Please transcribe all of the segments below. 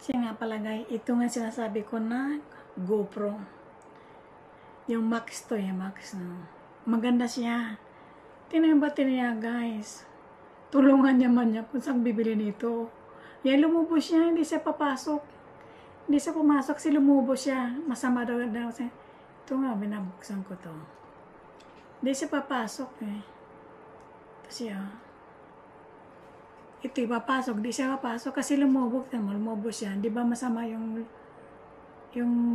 Siya nga pala guys, ito nga sinasabi ko na GoPro. Yung Max to, yung Max no. Maganda siya. Tingnan yung battery niya guys. Tulungan naman niya kung saan bibili nito. Yan, lumubos siya, hindi siya papasok. Hindi siya pumasok, lumubos siya. Masama daw siya. Ito nga, binabuksan ko to. Hindi siya papasok eh. Ito siya. Ito papasok, di siya papasok kasi lumubog naman, lumubos siya. Di ba masama yung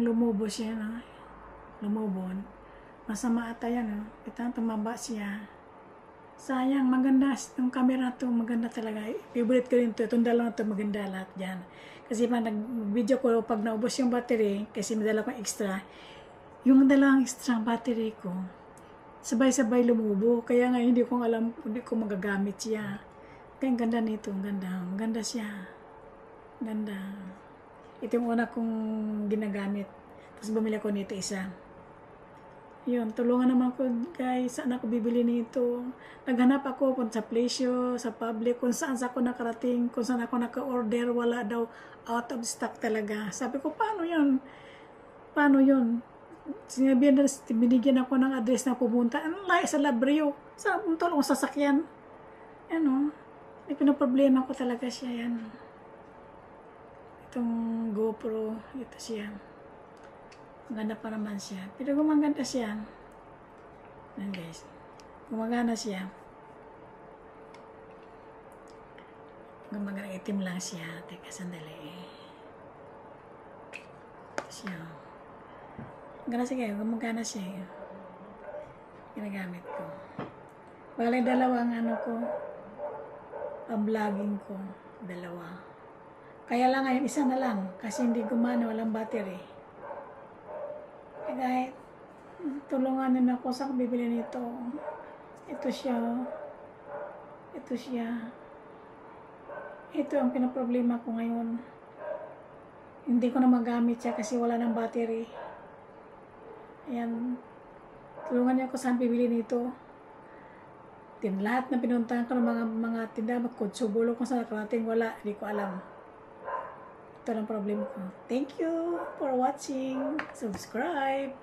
lumubos siya, no? Lumubon. Masama ata yan, no? Ito, tumaba siya. Sayang, maganda. Yung camera to, maganda talaga. Favorite ko rin to. Itong dalawang to, maganda lahat dyan. Kasi pa nag-video ko, pag naubos yung battery, kasi may dala kong extra, yung dalawang extra battery ko, sabay-sabay lumubo. Kaya nga, hindi ko alam, hindi ko magagamit siya. Kaya ang ganda nito, ang ganda. Ang ganda siya. Ganda. Ito yung una kong ginagamit. Tapos bumili ko nito isa. Yun, tulungan naman ko guys, saan ako bibili nito. Naghanap ako kung sa Placio, sa public, kung saan ako nakarating, kung saan ako naka-order, wala daw, out of stock talaga. Sabi ko, paano yun? Paano yun? Sinabihan na, binigyan ako ng address na pumunta. Ano lahi sa Labrio? Saan punta ako sasakyan? Ano? May pinaproblema ko talaga siya yan. Itong GoPro, ito siya. Maganda pa naman siya. Pero gumaganda siya. Yan guys. Gumagana siya. Gumagana, itim lang siya. Teka, sandali. Ito siya. Gumagana siya. Ginagamit ko. Bale, dalawang ano ko. Pang-vlogging ko. Dalawa. Kaya lang ngayon, isa na lang. Kasi hindi gumana, walang battery. Kahit tulungan nyo ako sa bibili nito. Ito siya. Ito siya. Ito ang pinaproblema ko ngayon. Hindi ko na magamit siya kasi wala ng battery. Ayan. Tulungan nyo ako saan bibili nito. Lahat na pinuntahan ko ng mga tindahan, magkutsubulo kung saan nakarating, wala. Hindi ko alam. Ito ang problem ko. Thank you for watching. Subscribe.